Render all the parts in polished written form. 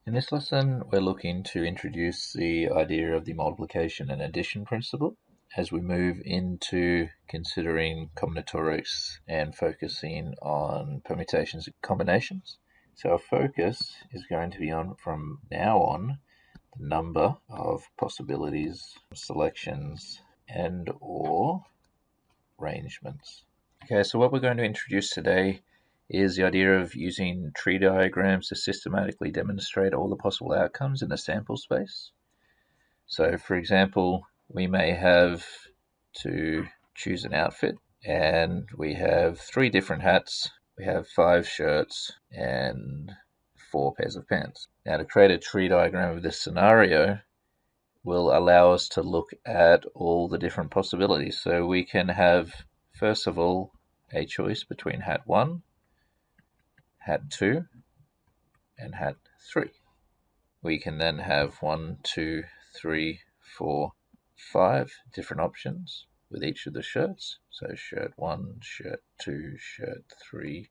In this lesson, we're looking to introduce the idea of the multiplication and addition principle as we move into considering combinatorics and focusing on permutations and combinations. So our focus is going to be on, from now on, the number of possibilities, selections, and or arrangements. Okay, so what we're going to introduce today is the idea of using tree diagrams to systematically demonstrate all the possible outcomes in a sample space. So, for example, we may have to choose an outfit, and we have 3 different hats, we have 5 shirts, and 4 pairs of pants. Now, to create a tree diagram of this scenario will allow us to look at all the different possibilities. So we can have, first of all, a choice between hat 1, hat 2, and hat 3. We can then have 1, 2, 3, 4, 5 different options with each of the shirts. So shirt 1, shirt 2, shirt 3,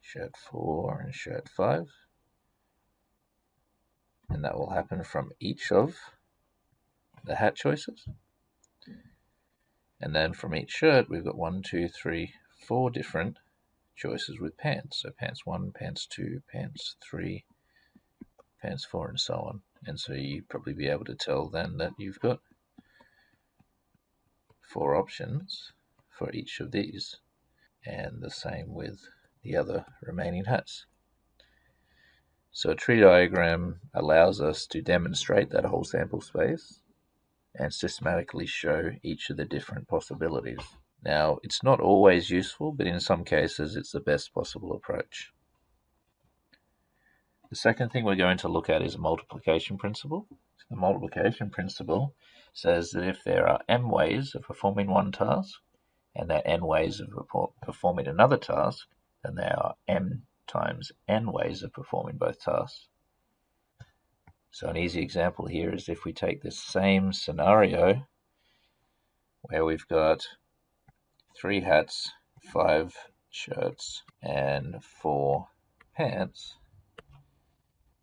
shirt 4, and shirt 5. And that will happen from each of the hat choices. And then from each shirt, we've got 1, 2, 3, 4 different choices with pants. So pants 1, pants 2, pants 3, pants 4, and so on. And so you'd probably be able to tell then that you've got 4 options for each of these, and the same with the other remaining hats. So a tree diagram allows us to demonstrate that whole sample space and systematically show each of the different possibilities. Now, it's not always useful, but in some cases it's the best possible approach. The second thing we're going to look at is a multiplication principle. The multiplication principle says that if there are m ways of performing one task, and there are n ways of performing another task, then there are m times n ways of performing both tasks. So an easy example here is if we take this same scenario where we've got 3 hats, 5 shirts, and 4 pants.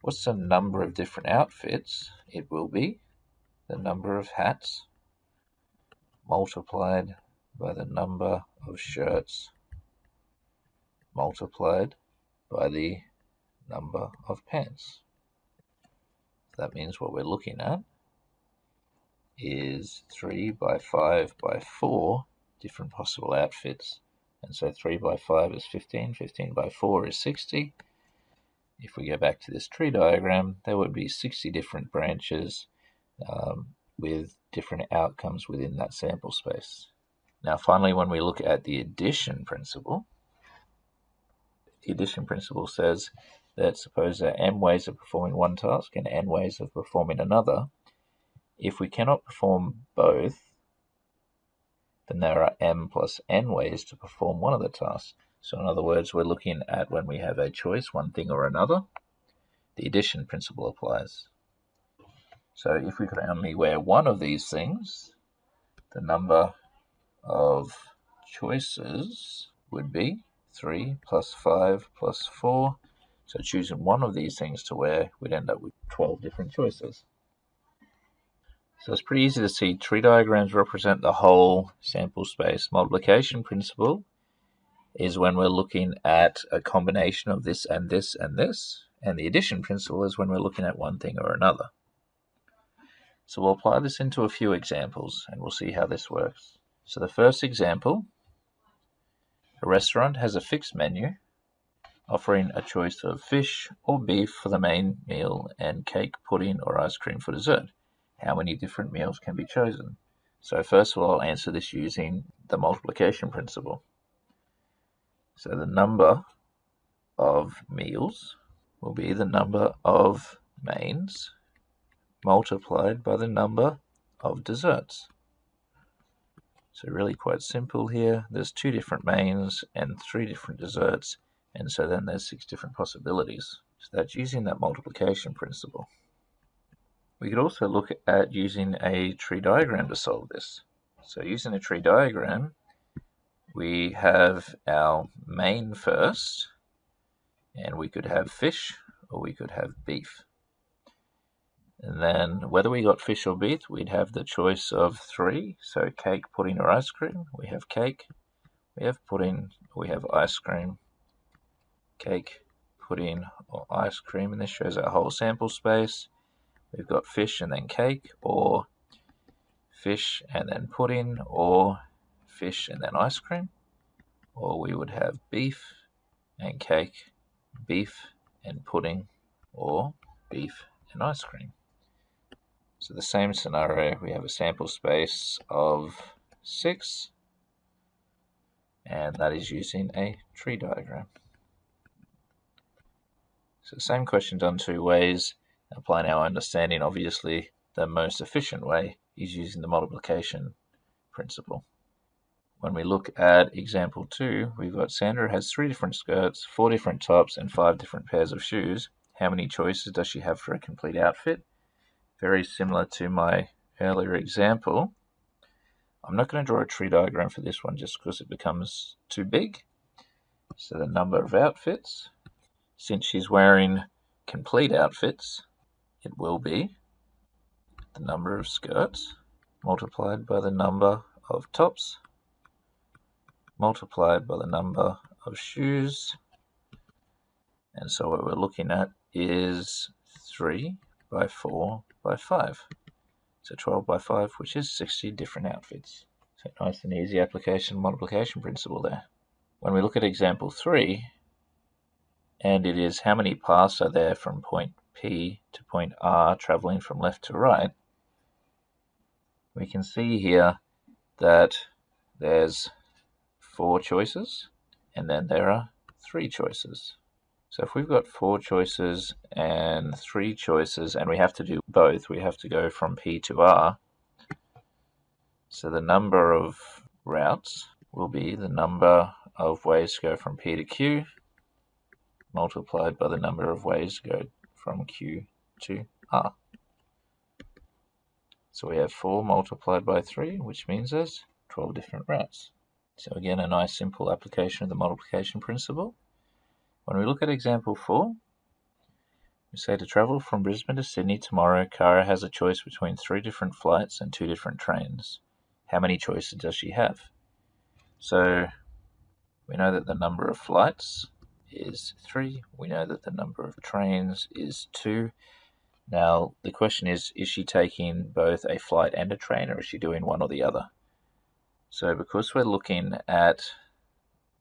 What's the number of different outfits? It will be the number of hats multiplied by the number of shirts multiplied by the number of pants. That means what we're looking at is 3 by 5 by 4 different possible outfits. And so 3 by 5 is 15, 15 by 4 is 60. If we go back to this tree diagram, there would be 60 different branches with different outcomes within that sample space. Now finally, when we look at the addition principle, the addition principle says that suppose there are m ways of performing one task and n ways of performing another. If we cannot perform both, then there are m plus n ways to perform one of the tasks. So in other words, we're looking at when we have a choice, one thing or another, the addition principle applies. So if we could only wear one of these things, the number of choices would be 3 plus 5 plus 4. So choosing one of these things to wear, we'd end up with 12 different choices. So it's pretty easy to see tree diagrams represent the whole sample space. Multiplication principle is when we're looking at a combination of this and this and this, and the addition principle is when we're looking at one thing or another. So we'll apply this into a few examples and we'll see how this works. So the first example, a restaurant has a fixed menu offering a choice of fish or beef for the main meal and cake, pudding, or ice cream for dessert. How many different meals can be chosen? So first of all, I'll answer this using the multiplication principle. So the number of meals will be the number of mains multiplied by the number of desserts. So really quite simple here. There's 2 different mains and 3 different desserts, and so then there's 6 different possibilities. So that's using that multiplication principle. We could also look at using a tree diagram to solve this. So using a tree diagram, we have our main first, and we could have fish or we could have beef. And then whether we got fish or beef, we'd have the choice of 3. So cake, pudding, or ice cream. We have cake, we have pudding, we have ice cream, cake, pudding, or ice cream. And this shows our whole sample space. We've got fish and then cake, or fish and then pudding, or fish and then ice cream. Or we would have beef and cake, beef and pudding, or beef and ice cream. So the same scenario, we have a sample space of 6, and that is using a tree diagram. So the same question done 2 ways. Applying our understanding, obviously the most efficient way is using the multiplication principle. When we look at example 2, we've got Sandra has 3 different skirts, 4 different tops, and 5 different pairs of shoes. How many choices does she have for a complete outfit? Very similar to my earlier example. I'm not going to draw a tree diagram for this one just because it becomes too big. So the number of outfits, since she's wearing complete outfits, it will be the number of skirts multiplied by the number of tops multiplied by the number of shoes. And so what we're looking at is 3 by 4 by 5. So 12 by 5, which is 60 different outfits. So nice and easy application multiplication principle there. When we look at example 3, and it is how many paths are there from point P to point R traveling from left to right, we can see here that there's 4 choices, and then there are 3 choices. So if we've got 4 choices and 3 choices, and we have to do both, we have to go from P to R, so the number of routes will be the number of ways to go from P to Q multiplied by the number of ways to go from Q to R. So we have 4 multiplied by 3, which means there's 12 different routes. So again, a nice simple application of the multiplication principle. When we look at example 4, we say to travel from Brisbane to Sydney tomorrow, Kara has a choice between 3 different flights and 2 different trains. How many choices does she have? So we know that the number of flights is 3. We know that the number of trains is 2. Now the question is she taking both a flight and a train, or is she doing one or the other? So because we're looking at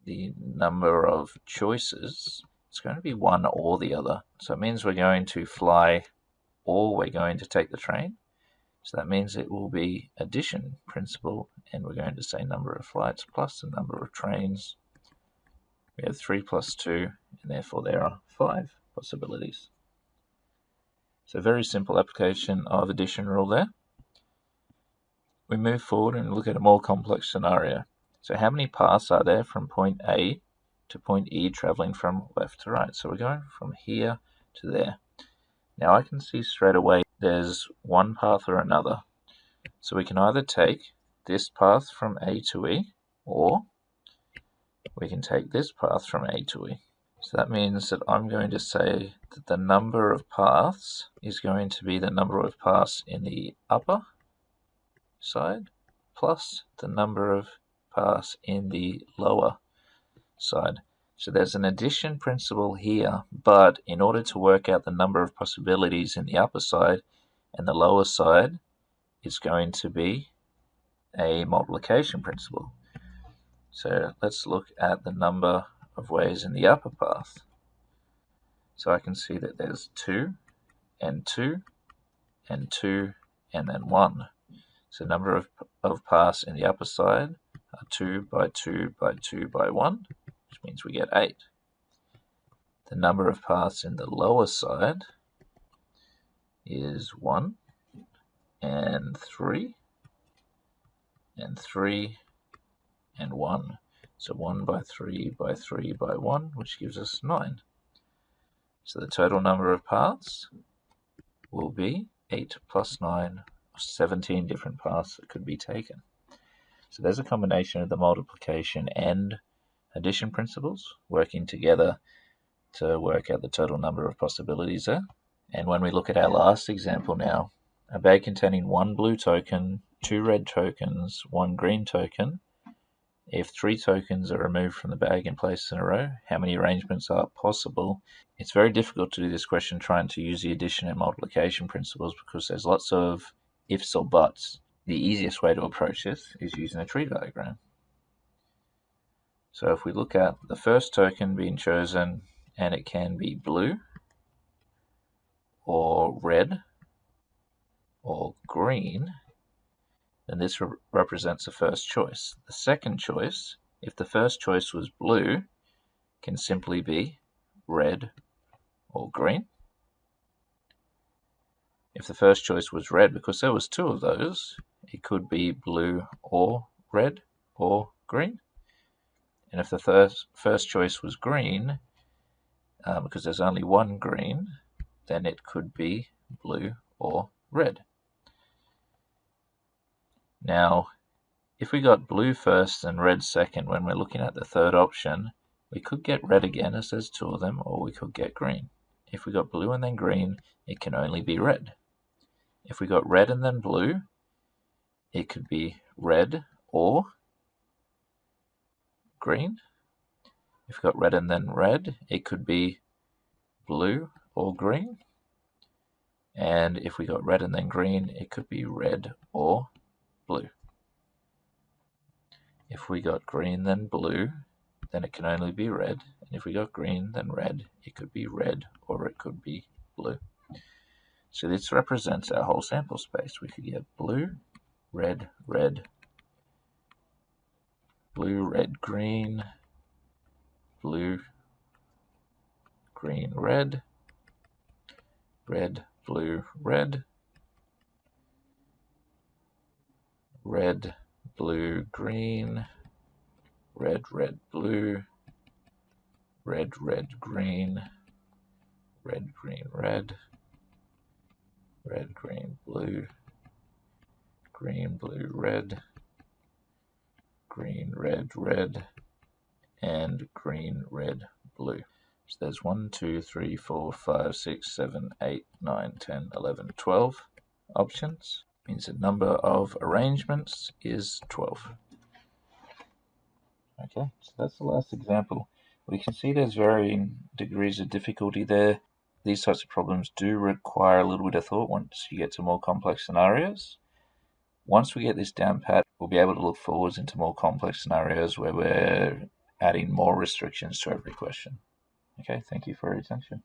the number of choices, it's going to be one or the other. So it means we're going to fly or we're going to take the train. So that means it will be addition principle, and we're going to say number of flights plus the number of trains. We have 3 plus 2, and therefore there are 5 possibilities. So very simple application of addition rule there. We move forward and look at a more complex scenario. So how many paths are there from point A to point E traveling from left to right? So we're going from here to there. Now I can see straight away there's one path or another. So we can either take this path from A to E, or we can take this path from A to E. So that means that I'm going to say that the number of paths is going to be the number of paths in the upper side plus the number of paths in the lower side. So there's an addition principle here, but in order to work out the number of possibilities in the upper side and the lower side, it's going to be a multiplication principle. So let's look at the number of ways in the upper path. So I can see that there's 2 and 2 and 2 and then 1. So the number of paths in the upper side are 2 by 2 by 2 by 1, which means we get 8. The number of paths in the lower side is 1 and 3 and 3 and 1. So 1 by 3 by 3 by 1, which gives us 9. So the total number of paths will be 8 plus 9, 17 different paths that could be taken. So there's a combination of the multiplication and addition principles working together to work out the total number of possibilities there. And when we look at our last example now, a bag containing 1 blue token, 2 red tokens, 1 green token. If 3 tokens are removed from the bag and placed in a row, how many arrangements are possible? It's very difficult to do this question trying to use the addition and multiplication principles because there's lots of ifs or buts. The easiest way to approach this is using a tree diagram. So if we look at the first token being chosen, and it can be blue or red or green, then this represents the first choice. The second choice, if the first choice was blue, can simply be red or green. If the first choice was red, because there was 2 of those, it could be blue or red or green. And if the first choice was green, because there's only 1 green, then it could be blue or red. Now, if we got blue first and red second when we're looking at the third option, we could get red again as there's 2 of them, or we could get green. If we got blue and then green, it can only be red. If we got red and then blue, it could be red or green. If we got red and then red, it could be blue or green. And if we got red and then green, it could be red or blue. If we got green then blue, then it can only be red. And if we got green then red, it could be red or it could be blue. So this represents our whole sample space. We could get blue, red, red, blue, red, green, blue, green, red, red, blue, red, red, blue, green, red, red, blue, red, red, green, red, green, red, red, green, blue, green, blue, red, green, red, red, and green, red, blue. So there's 1, 2, 3, 4, 5, 6, 7, 8, 9, 10, 11, 12 options. Means the number of arrangements is 12. Okay, so that's the last example. We can see there's varying degrees of difficulty there. These types of problems do require a little bit of thought once you get to more complex scenarios. Once we get this down pat, we'll be able to look forwards into more complex scenarios where we're adding more restrictions to every question. Okay, thank you for your attention.